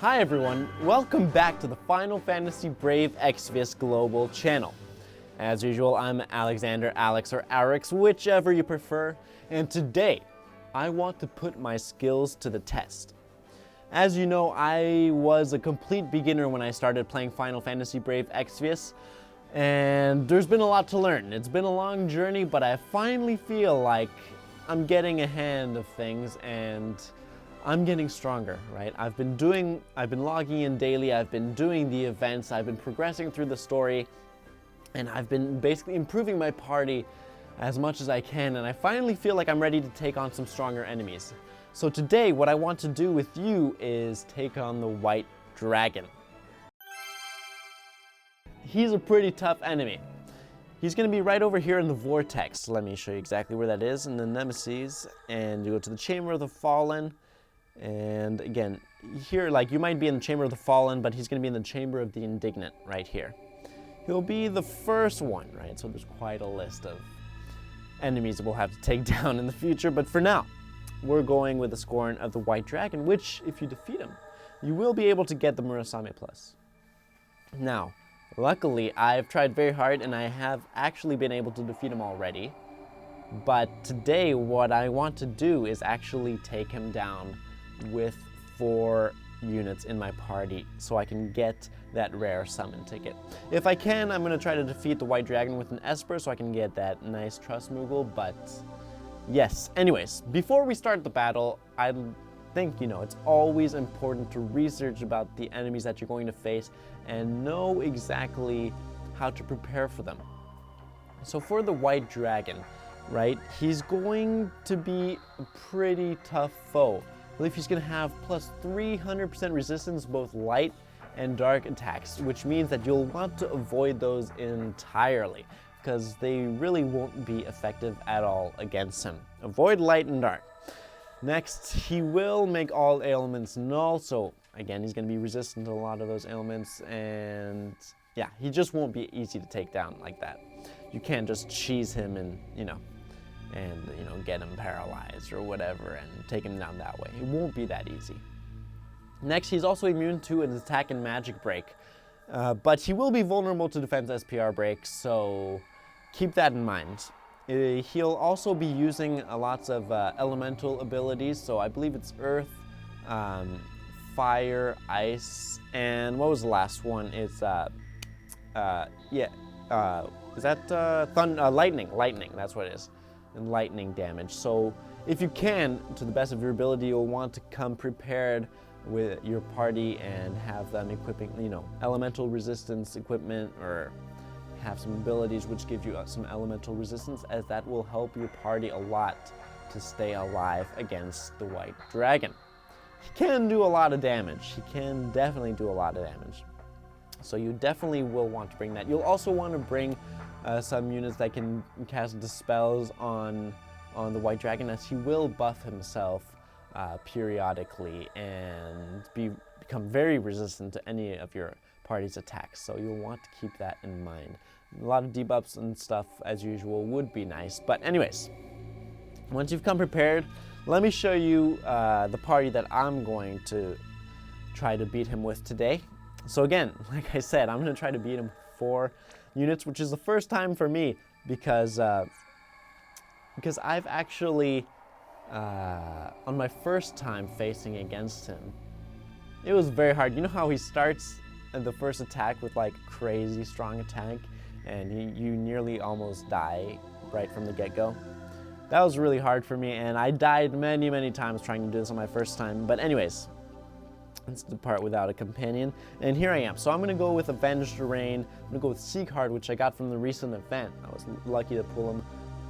Hi everyone, welcome back to the Final Fantasy Brave Exvius Global channel. As usual, I'm Alexander, Alex, or Arix, whichever you prefer, and today I want to put my skills to the test. As you know, I was a complete beginner when I started playing Final Fantasy Brave Exvius, and there's been a lot to learn. It's been a long journey, but I finally feel like I'm getting a hand of things and I'm getting stronger, right? I've been logging in daily, I've been doing the events, I've been progressing through the story, and I've been basically improving my party as much as I can, and I finally feel like I'm ready to take on some stronger enemies. So today, what I want to do with you is take on the White Dragon. He's a pretty tough enemy. He's going to be right over here in the Vortex. Let me show you exactly where that is, in the Nemesis, and you go to the Chamber of the Fallen. And again, here, like, you might be in the Chamber of the Fallen, but he's going to be in the Chamber of the Indignant right here. He'll be the first one, right? So there's quite a list of enemies we'll have to take down in the future. But for now, we're going with the Scorn of the White Dragon, which, if you defeat him, you will be able to get the Murasame Plus. Now, luckily, I've tried very hard, and I have actually been able to defeat him already. But today, what I want to do is actually take him down with 4 units in my party so I can get that rare summon ticket. If I can, I'm going to try to defeat the White Dragon with an Esper so I can get that nice Trust Moogle, but yes. Anyways, before we start the battle, I think, it's always important to research about the enemies that you're going to face and know exactly how to prepare for them. So for the White Dragon, right, he's going to be a pretty tough foe. I believe he's going to have plus 300% resistance both light and dark attacks, which means that you'll want to avoid those entirely because they really won't be effective at all against him. Avoid light and dark. Next, he will make all ailments null, so again, he's going to be resistant to a lot of those ailments, and yeah, he just won't be easy to take down like that. You can't just cheese him and, get him paralyzed or whatever and take him down that way. It won't be that easy. Next, he's also immune to an attack and magic break, but he will be vulnerable to defense SPR break, so keep that in mind. He'll also be using lots of elemental abilities, so I believe it's earth, fire, ice, and what was the last one? It's is that lightning? Lightning, that's what it is. And lightning damage. So if you can, to the best of your ability, you'll want to come prepared with your party and have them equipping, elemental resistance equipment, or have some abilities which give you some elemental resistance, as that will help your party a lot to stay alive against the White Dragon. He can do a lot of damage. He can definitely do a lot of damage. So you definitely will want to bring that. You'll also want to bring some units that can cast dispels on the White Dragon, as he will buff himself periodically and become very resistant to any of your party's attacks. So you'll want to keep that in mind. A lot of debuffs and stuff, as usual, would be nice. But anyways, once you've come prepared, let me show you the party that I'm going to try to beat him with today. So again, like I said, I'm going to try to beat him with 4 units, which is the first time for me because I've actually, on my first time facing against him, it was very hard. You know how he starts the first attack with like crazy strong attack and you nearly almost die right from the get-go? That was really hard for me, and I died many times trying to do this on my first time. But anyways, it's the part without a companion, and here I am. So I'm going to go with Avenged Rain. I'm going to go with Sieghard, which I got from the recent event. I was lucky to pull him,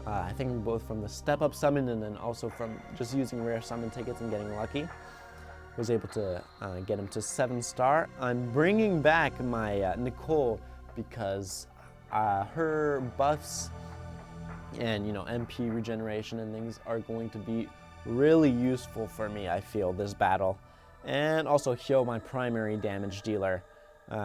I think both from the step-up summon and then also from just using rare summon tickets and getting lucky. Was able to get him to 7-star. I'm bringing back my Nicole because her buffs and MP regeneration and things are going to be really useful for me, I feel, this battle. And also Hyo, my primary damage dealer.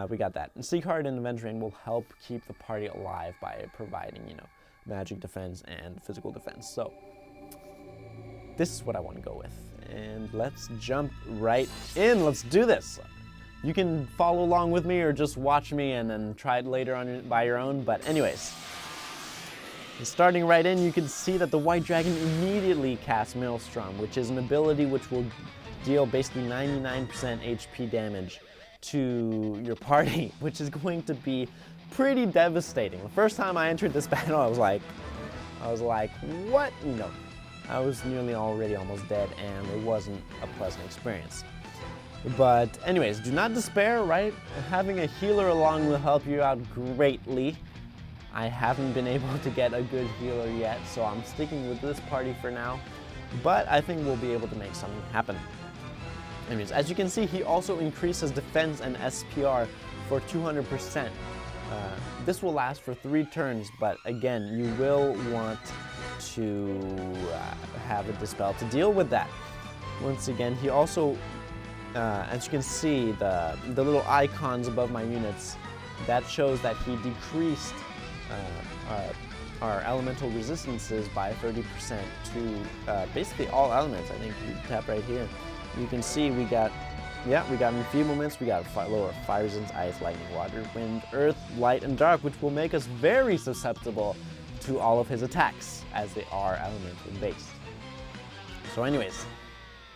We got that. And Sieghard and Avenged Rain will help keep the party alive by providing, magic defense and physical defense. So this is what I want to go with. And let's jump right in. Let's do this. You can follow along with me or just watch me and then try it later on by your own. But anyways, starting right in, you can see that the White Dragon immediately casts Maelstrom, which is an ability which will deal basically 99% HP damage to your party, which is going to be pretty devastating. The first time I entered this battle, I was like, what? No. I was nearly already almost dead, and it wasn't a pleasant experience. But anyways, do not despair, right? Having a healer along will help you out greatly. I haven't been able to get a good healer yet, so I'm sticking with this party for now. But I think we'll be able to make something happen. Anyways, as you can see, he also increases defense and SPR for 200%. This will last for 3 turns, but again, you will want to have a Dispel to deal with that. Once again, he also, as you can see, the little icons above my units, that shows that he decreased our elemental resistances by 30% to basically all elements. I think you tap right here, you can see we got enfeeblements, we got lower fire resistance, ice, lightning, water, wind, earth, light, and dark, which will make us very susceptible to all of his attacks, as they are elemental based. So anyways,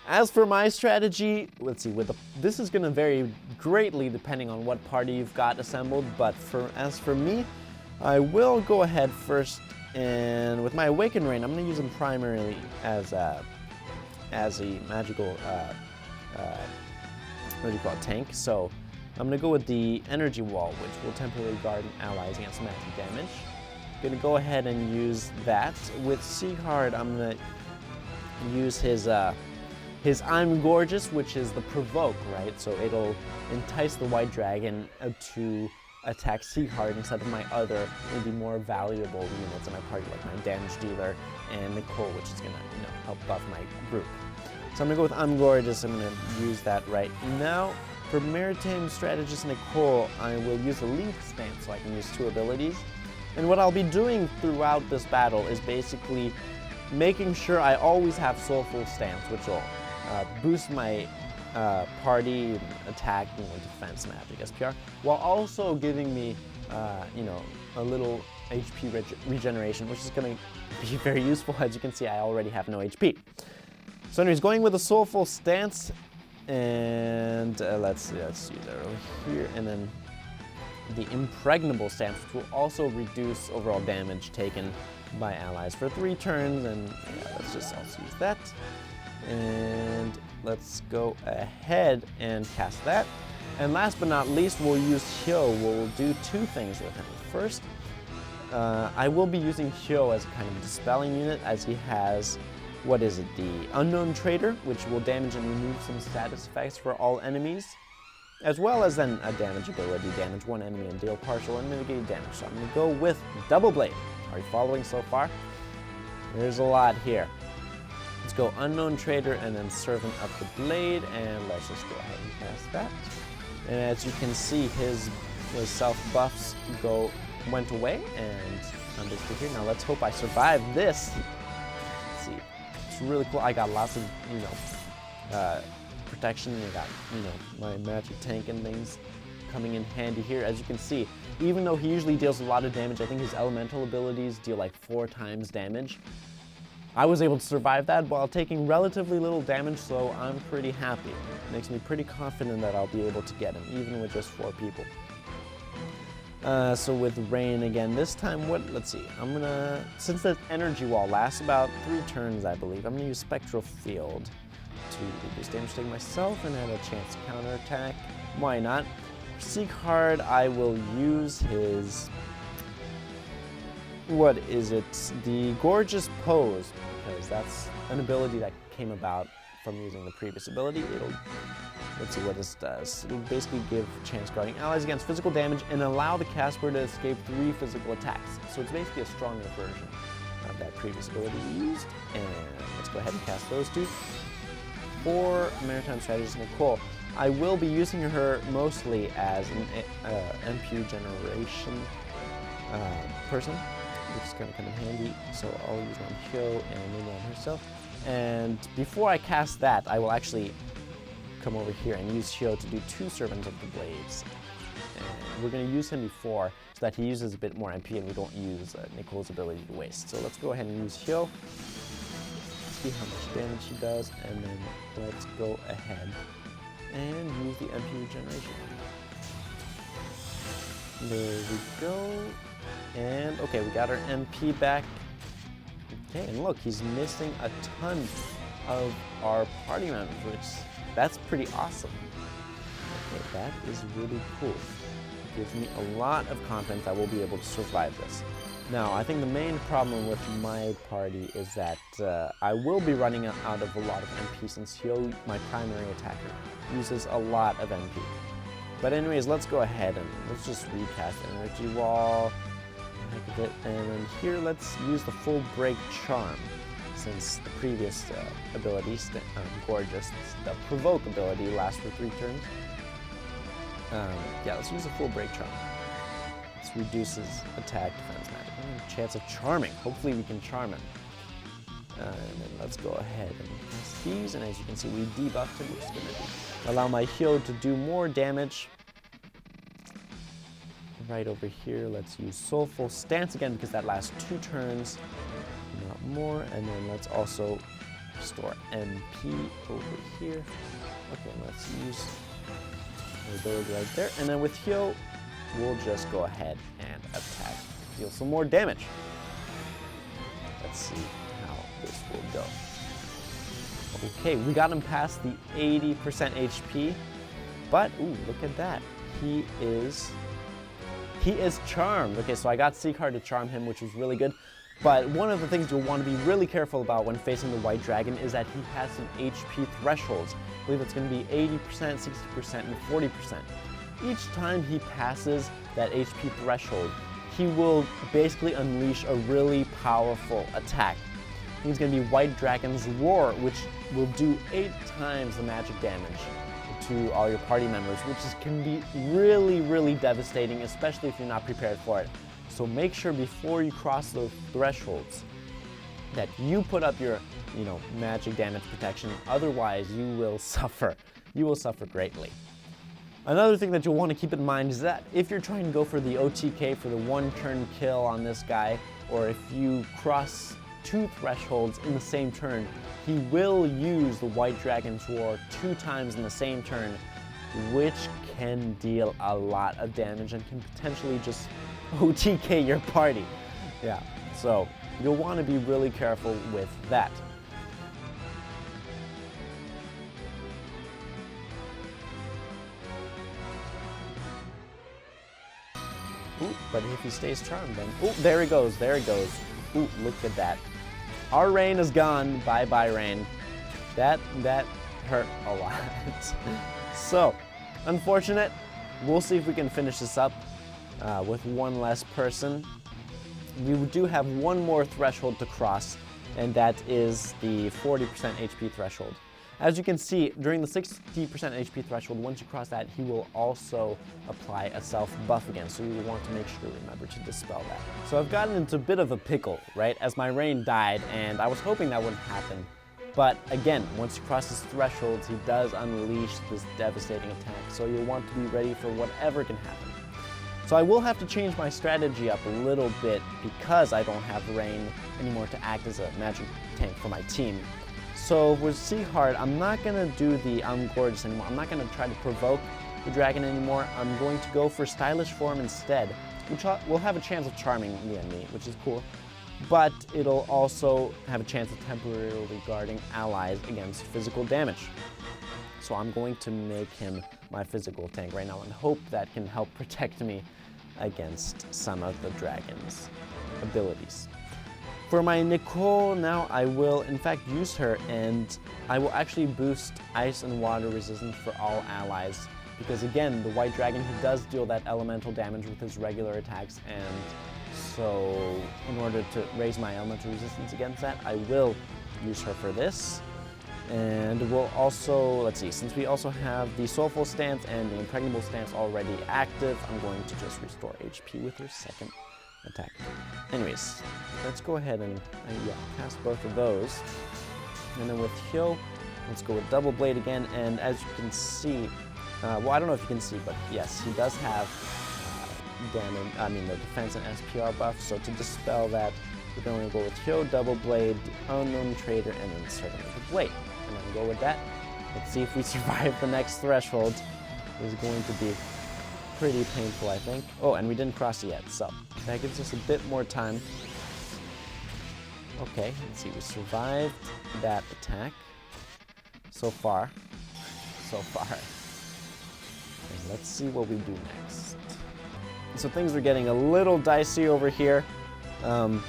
as for my strategy, let's see, this is going to vary greatly depending on what party you've got assembled, but as for me, I will go ahead first, and with my Awakened Rain, I'm going to use him primarily as a magical what do you call it, tank. So I'm going to go with the Energy Wall, which will temporarily guard allies against magic damage. I'm going to go ahead and use that. With Sieghard, I'm going to use his I'm Gorgeous, which is the Provoke, right? So it'll entice the White Dragon to attack Sieghard instead of my other, maybe more valuable units in my party, like my Damage Dealer and Nicole, which is going to help buff my group. So I'm going to go with I'm Gorgeous. I'm going to use that right now. For Maritime Strategist Nicole, I will use a Link Stance so I can use 2 abilities. And what I'll be doing throughout this battle is basically making sure I always have Soulful Stance, which will boost my party attack, defense, magic, SPR, while also giving me, a little HP regeneration, which is going to be very useful. As you can see, I already have no HP. So anyways, going with a Soulful Stance, and let's use that over here, and then the Impregnable Stance, which will also reduce overall damage taken by allies for 3 turns, and let's just also use that. And let's go ahead and cast that. And last but not least, we'll use Hyo. We'll do 2 things with him. First, I will be using Hyo as a kind of dispelling unit, as he has, the Unknown Traitor, which will damage and remove some status effects for all enemies, as well as then a damage ability, damage 1 enemy and deal partial and mitigate damage. So I'm going to go with Double Blade. Are you following so far? There's a lot here. Let's go Unknown Traitor and then Servant of the Blade, and let's just go ahead and cast that. And as you can see, his self-buffs went away, and I'm basically here. Now let's hope I survive this. Let's see. It's really cool. I got lots of, protection. I got, my magic tank and things coming in handy here. As you can see, even though he usually deals a lot of damage, I think his elemental abilities deal like 4 times damage. I was able to survive that while taking relatively little damage, so I'm pretty happy. It makes me pretty confident that I'll be able to get him, even with just 4 people. So with Rain again, this time, let's see, since the Energy Wall lasts about 3 turns, I believe, I'm gonna use Spectral Field to reduce damage taken myself and add a chance to counterattack. Why not? For Sieghard, I will use his, the Gorgeous Pose, because that's an ability that came about from using the previous ability. Let's see what this does. It'll basically give chance guarding allies against physical damage and allow the caster to escape 3 physical attacks. So it's basically a stronger version of that previous ability we used. And let's go ahead and cast those 2. For Maritime Strategist Nicole, I will be using her mostly as an MP generation person, which is going to come in handy. So I'll use on Hyo and maybe on herself. And before I cast that, I will actually come over here and use Hyo to do 2 Servants of the Blades. And we're going to use him before so that he uses a bit more MP and we don't use Nicole's ability to waste. So let's go ahead and use Hyo. See how much damage he does, and then let's go ahead and use the MP regeneration. There we go. And okay, we got our MP back. Okay, and look, he's missing a ton of our party members, which that's pretty awesome. Okay, that is really cool. It gives me a lot of confidence I will be able to survive this. Now, I think the main problem with my party is that I will be running out of a lot of MP since Hyo, my primary attacker, uses a lot of MP. But anyways, let's go ahead and let's just recast Energy Wall. And then here, let's use the full break charm, since the previous ability, Gorgeous, the provoke ability lasts for 3 turns. Yeah, let's use a full break charm. This reduces attack, defense, magic. Chance of charming. Hopefully we can charm him. And then let's go ahead and cast these, and as you can see, we debuffed him, which is going to allow my Hyo to do more damage. Right over here, let's use Soulful Stance again because that lasts 2 turns, not more. And then let's also restore MP over here. Okay, let's use the ability right there. And then with Hyo, we'll just go ahead and attack, deal some more damage. Let's see how this will go. Okay, we got him past the 80% HP, but ooh, look at that. He is charmed. Okay, so I got C-Card to charm him, which was really good. But one of the things you'll want to be really careful about when facing the White Dragon is that he has some HP thresholds. I believe it's going to be 80%, 60%, and 40%. Each time he passes that HP threshold, he will basically unleash a really powerful attack. I think it's going to be White Dragon's Roar, which will do 8 times the magic damage to all your party members, which can be really, really devastating, especially if you're not prepared for it. So make sure before you cross those thresholds that you put up your, magic damage protection. Otherwise, you will suffer. You will suffer greatly. Another thing that you'll want to keep in mind is that if you're trying to go for the OTK for the 1-turn kill on this guy, or if you cross 2 thresholds in the same turn, he will use the White Dragon's Roar 2 times in the same turn, which can deal a lot of damage and can potentially just OTK your party. Yeah, so you'll want to be really careful with that. Ooh, but if he stays charmed, then ooh, there he goes. Ooh, look at that. Our rain is gone. Bye-bye, rain. That hurt a lot. So, unfortunate. We'll see if we can finish this up with one less person. We do have one more threshold to cross, and that is the 40% HP threshold. As you can see, during the 60% HP threshold, once you cross that, he will also apply a self buff again, so you will want to make sure to remember to dispel that. So I've gotten into a bit of a pickle, right, as my rain died, and I was hoping that wouldn't happen. But again, once you cross his thresholds, he does unleash this devastating attack, so you'll want to be ready for whatever can happen. So I will have to change my strategy up a little bit because I don't have rain anymore to act as a magic tank for my team. So with C-Card, I'm not going to do the Gorgeous anymore. I'm not going to try to provoke the dragon anymore. I'm going to go for Stylish Form instead, which will have a chance of charming the enemy, which is cool. But it'll also have a chance of temporarily guarding allies against physical damage. So I'm going to make him my physical tank right now and hope that can help protect me against some of the dragon's abilities. For my Nicole now, I will in fact use her, and I will actually boost ice and water resistance for all allies, because again, the White Dragon, he does deal that elemental damage with his regular attacks, and so in order to raise my elemental resistance against that, I will use her for this. And we'll also, let's see, since we also have the Soulful Stance and the Impregnable Stance already active, I'm going to just restore HP with her second attack. Anyways, let's go ahead and cast both of those. And then with Hyo, Let's go with double blade again, and as you can see, well, I don't know if you can see, but yes, he does have the defense and SPR buff, so to dispel that, we're going to go with Hyo, double blade, unknown trader, and then Servant of the Blade. And then go with that. Let's see if we survive the next threshold. This is going to be pretty painful, I think. Oh, and we didn't cross it yet, so that gives us a bit more time. Okay, let's see, we survived that attack. So far. And let's see what we do next. So things are getting a little dicey over here. I'm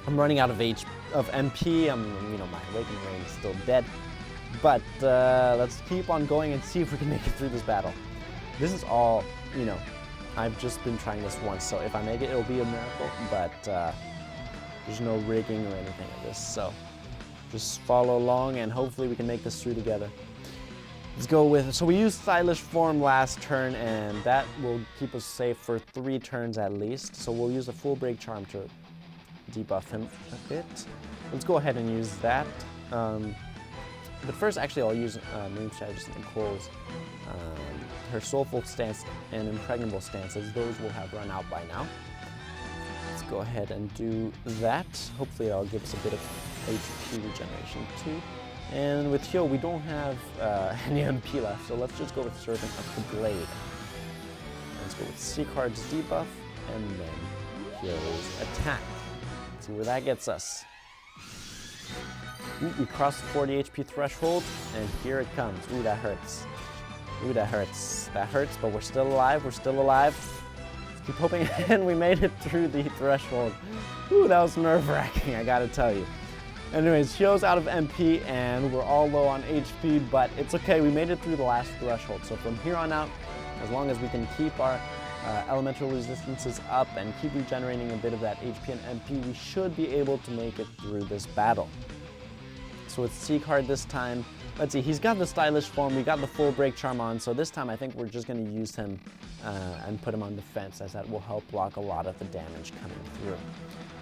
running out of MP. My Awakened Rain is still dead. But let's keep on going and see if we can make it through this battle. This is all, I've just been trying this once, so if I make it, it'll be a miracle. But there's no rigging or anything of this, so just follow along and hopefully we can make this through together. Let's go with, so we used Stylish Form last turn, and that will keep us safe for 3 turns at least. So we'll use a Full Break Charm to debuff him a bit. Let's go ahead and use that. But first, actually, I'll use Moon Strategist Nicole's, her Soulful Stance and Impregnable Stance, as those will have run out by now. Let's go ahead and do that. Hopefully it'll give us a bit of HP regeneration too. And with Hyo, we don't have any MP left, so let's just go with Servant of the Blade. Let's go with Seacard's debuff, and then Hyo's attack. Let's see where that gets us. Ooh, we crossed the 40 HP threshold, and here it comes. Ooh, that hurts. Ooh, that hurts. That hurts, but we're still alive. We're still alive. Let's keep hoping, and we made it through the threshold. Ooh, that was nerve-wracking, I gotta tell you. Anyways, Hyo's out of MP, and we're all low on HP, but it's okay. We made it through the last threshold. So from here on out, as long as we can keep our elemental resistances up and keep regenerating a bit of that HP and MP, we should be able to make it through this battle. So with Seacard this time, let's see, he's got the Stylish Form, we got the Full Break Charm on, so this time I think we're just going to use him and put him on defense, as that will help block a lot of the damage coming through.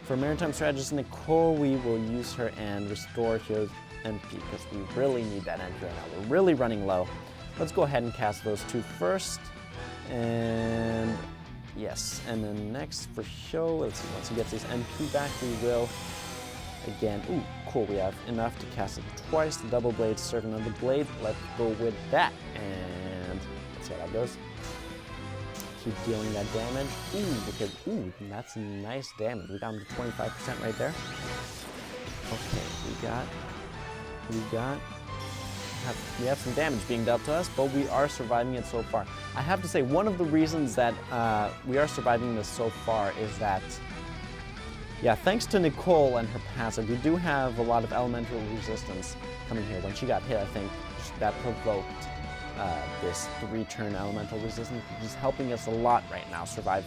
For Maritime Strategist Nicole, we will use her and restore Hyo's MP, because we really need that MP right now. We're really running low. Let's go ahead and cast those 2 first. And yes, and then next for Hyo, let's see, once he gets his MP back, we will again, ooh, cool, we have enough to cast it twice. The Double Blade, Servant of the Blade, let's go with that. And let's see how that goes. Keep dealing that damage. Ooh, that's nice damage. We got him to 25% right there. Okay, we have some damage being dealt to us, but we are surviving it so far. I have to say, one of the reasons that we are surviving this so far is that, yeah, thanks to Nicole and her passive, we do have a lot of elemental resistance coming here. When she got hit, I think that provoked this 3-turn elemental resistance, which is helping us a lot right now survive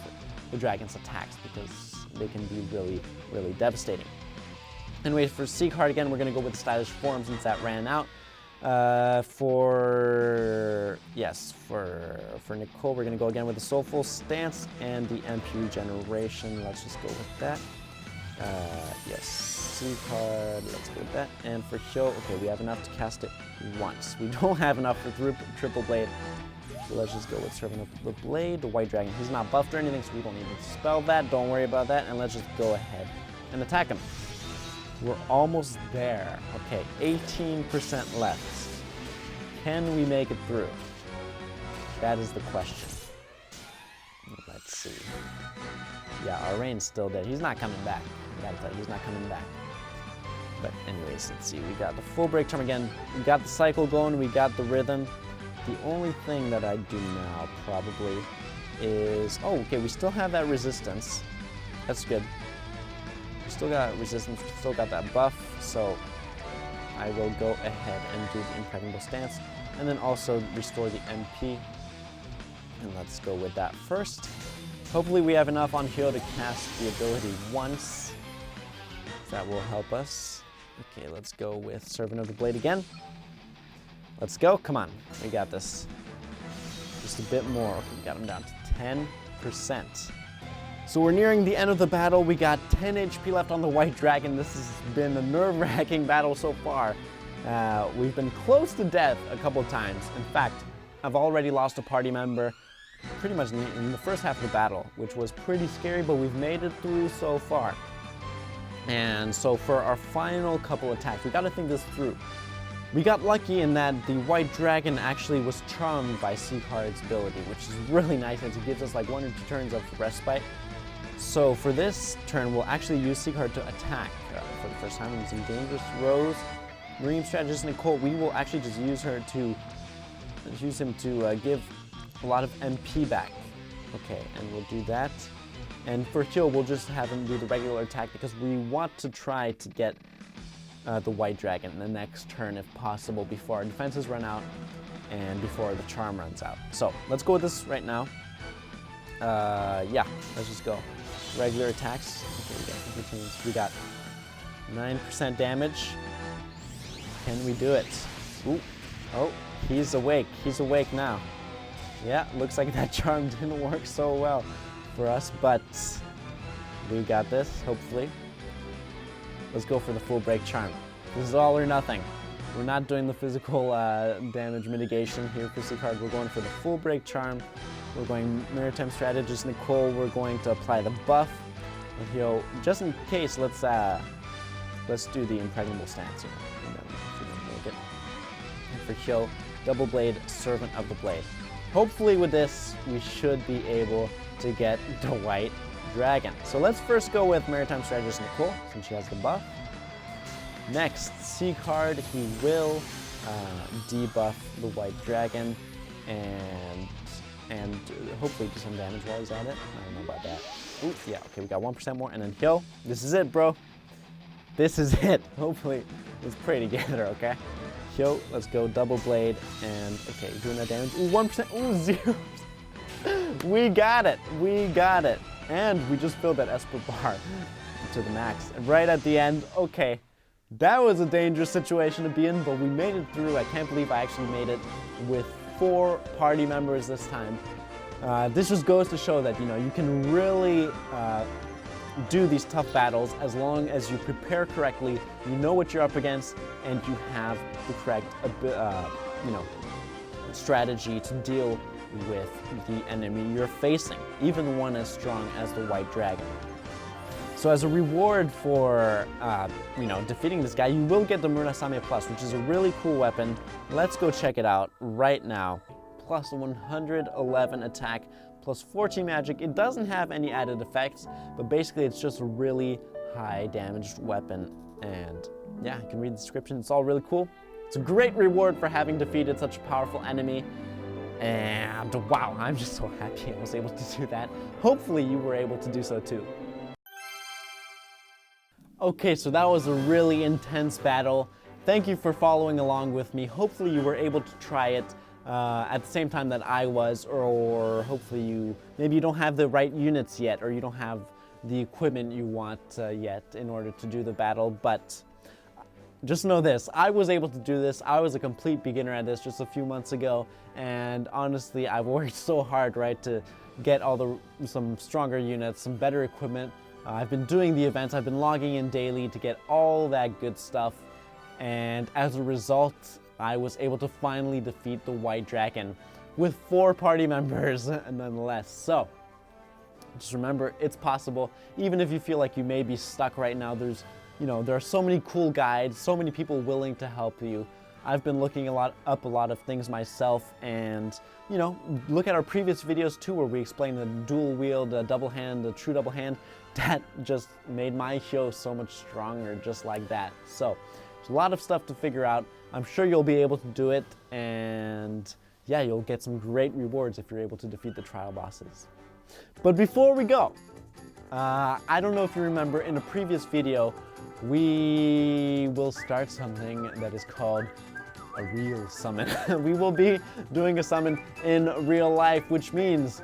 the dragon's attacks, because they can be really, really devastating. Anyway, for Seacard again, we're going to go with Stylish Form since that ran out. For Nicole, we're going to go again with the Soulful Stance and the MP regeneration. Let's just go with that. Yes, Seacard, let's go with that. And for Hyo, okay, we have enough to cast it once. We don't have enough for triple blade. So let's just go with Servant of the Blade, the White Dragon. He's not buffed or anything, so we don't need to spell that. Don't worry about that. And let's just go ahead and attack him. We're almost there. Okay, 18% left. Can we make it through? That is the question. Let's see. Yeah, our Rain's still dead. He's not coming back. I gotta tell you, he's not coming back. But anyways, let's see. We got the Full Break Charm again. We got the cycle going. We got the rhythm. The only thing that I do now probably is... Oh, okay, we still have that resistance. That's good. We still got resistance. We still got that buff. So I will go ahead and do the Impregnable Stance. And then also restore the MP. And let's go with that first. Hopefully we have enough on Hyo to cast the ability once. That will help us. Okay, let's go with Servant of the Blade again. Let's go. Come on. We got this. Just a bit more. Okay, we got him down to 10%. So we're nearing the end of the battle. We got 10 HP left on the White Dragon. This has been a nerve-wracking battle so far. We've been close to death a couple of times. In fact, I've already lost a party member pretty much in the first half of the battle, which was pretty scary, but we've made it through so far. And so for our final couple attacks, we got to think this through. We got lucky in that the white dragon actually was charmed by Scorn's ability, which is really nice, and it gives us like 1 or 2 turns of respite. So for this turn, we'll actually use Scorn to attack for the first time using Dangerous Rose. Marine Strategist Nicole, we will actually just use him to give a lot of MP back. Okay, and we'll do that. And for heal, we'll just have him do the regular attack because we want to try to get the white dragon the next turn if possible before our defenses run out and before the charm runs out. So let's go with this right now. Yeah, let's just go. Regular attacks. Okay, we got 9% damage. Can we do it? Ooh. Oh, he's awake. He's awake now. Yeah, looks like that charm didn't work so well for us, but we got this, hopefully. Let's go for the full break charm. This is all or nothing. We're not doing the physical damage mitigation here for Scorn. We're going for the full break charm. We're going Maritime Strategist Nicole. We're going to apply the buff. And heal. Just in case, let's do the Impregnable Stance here. And then if we don't make it. And for heal, Double Blade, Servant of the Blade. Hopefully with this, we should be able to get the white dragon. So let's first go with Maritime Strategist Nicole, since she has the buff. Next, Scorn, he will debuff the white dragon and hopefully do some damage while he's at it. I don't know about that. Ooh, yeah, okay, we got 1% more, and then heal. This is it, bro. This is it. Hopefully, let's pray together, okay? Heal, let's go double blade, and okay, doing that damage. Ooh, 1%, ooh, 0. We got it, we got it. And we just filled that Esper bar to the max. And right at the end, okay, that was a dangerous situation to be in, but we made it through. I can't believe I actually made it with 4 party members this time. This just goes to show that, you know, you can really do these tough battles as long as you prepare correctly, you know what you're up against, and you have the correct, strategy to deal with the enemy you're facing, even one as strong as the white dragon. So as a reward for, defeating this guy, you will get the Murasame Plus, which is a really cool weapon. Let's go check it out right now. Plus 111 attack, plus 14 magic. It doesn't have any added effects, but basically it's just a really high damaged weapon. And yeah, you can read the description. It's all really cool. It's a great reward for having defeated such a powerful enemy. And wow, I'm just so happy I was able to do that. Hopefully you were able to do so too. Okay, so that was a really intense battle. Thank you for following along with me. Hopefully you were able to try it at the same time that I was, or hopefully maybe you don't have the right units yet, or you don't have the equipment you want yet in order to do the battle, but just know this, I was able to do this. I was a complete beginner at this just a few months ago, and honestly, I've worked so hard, right, to get some stronger units, some better equipment. I've been doing the events, I've been logging in daily to get all that good stuff, and as a result, I was able to finally defeat the white dragon with 4 party members nonetheless. So, just remember, it's possible. Even if you feel like you may be stuck right now, there are so many cool guides, so many people willing to help you. I've been looking up a lot of things myself, and look at our previous videos too, where we explain the dual wield, the double hand, the true double hand. That just made my show so much stronger, just like that. So there's a lot of stuff to figure out. I'm sure you'll be able to do it, and yeah, you'll get some great rewards if you're able to defeat the trial bosses. But before we go, I don't know if you remember, in a previous video, we will start something that is called a real summon. We will be doing a summon in real life, which means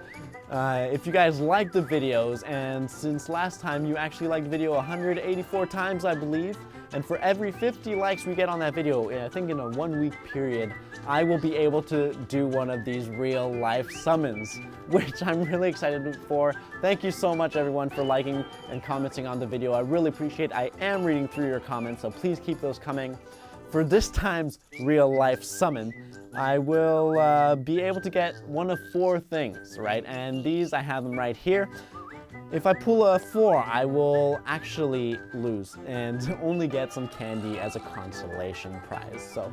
if you guys like the videos, and since last time you actually liked the video 184 times, I believe, and for every 50 likes we get on that video, I think in a 1-week period, I will be able to do one of these real life summons, which I'm really excited for. Thank you so much everyone for liking and commenting on the video. I really appreciate it. I am reading through your comments, so please keep those coming. for this time's real life summon, I will be able to get one of 4 things, right? And these, I have them right here. If I pull a 4, I will actually lose and only get some candy as a consolation prize. So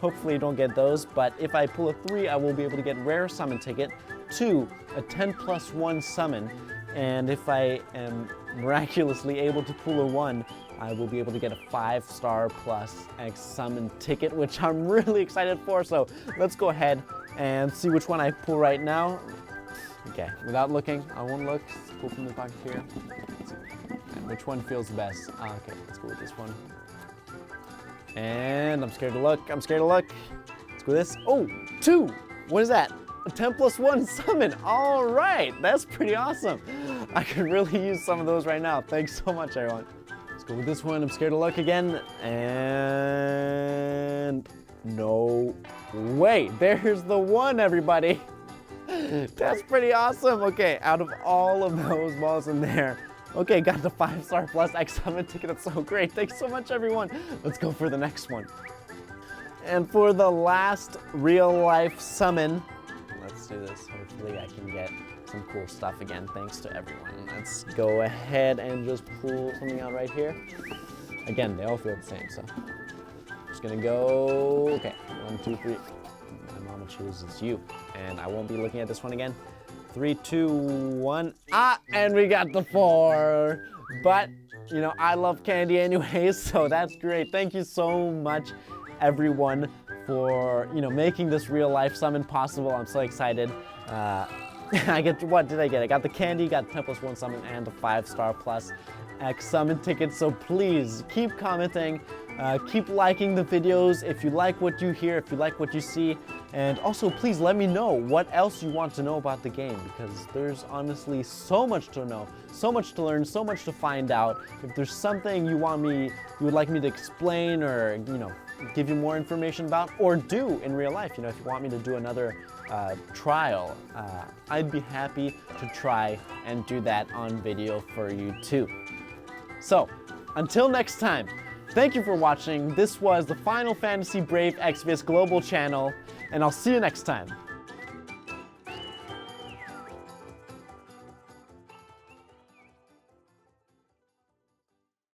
hopefully you don't get those, but if I pull a 3, I will be able to get rare summon ticket, 2, a 10+1 summon, and if I am miraculously able to pull a 1, I will be able to get a 5-star plus X summon ticket, which I'm really excited for. So let's go ahead and see which one I pull right now. Okay, without looking, I won't look. Let's pull from the pocket here. And which one feels the best? Okay, let's go with this one. And I'm scared to look. I'm scared to look. Let's go with this. Oh, 2. What is that? A 10+1 summon. All right, that's pretty awesome. I could really use some of those right now. Thanks so much, everyone. Let's go with this one. I'm scared to look again. And no way. There's the 1, everybody. That's pretty awesome. Okay, out of all of those balls in there, okay, got the 5-star plus X summon ticket. That's so great. Thanks so much, everyone. Let's go for the next one. And for the last real life summon, let's do this. Hopefully I can get some cool stuff again. Thanks to everyone. Let's go ahead and just pull something out right here. Again, they all feel the same, so just gonna go. Okay, 1, 2, 3. My mama chooses you, and I won't be looking at this one again. 3, 2, 1. And we got the 4. But you know, I love candy anyways, so that's great. Thank you so much, everyone, for making this real life summon possible. I'm so excited. What did I get? I got the candy, got 10+1 summon, and the 5-star plus X summon ticket. So please keep commenting, keep liking the videos if you like what you hear, if you like what you see, and also please let me know what else you want to know about the game, because there's honestly so much to know, so much to learn, so much to find out. If there's something you would like me to explain, or give you more information about, or do in real life, if you want me to do another trial, I'd be happy to try and do that on video for you too. So until next time, thank you for watching. This was the Final Fantasy Brave Exvius Global channel, and I'll see you next time.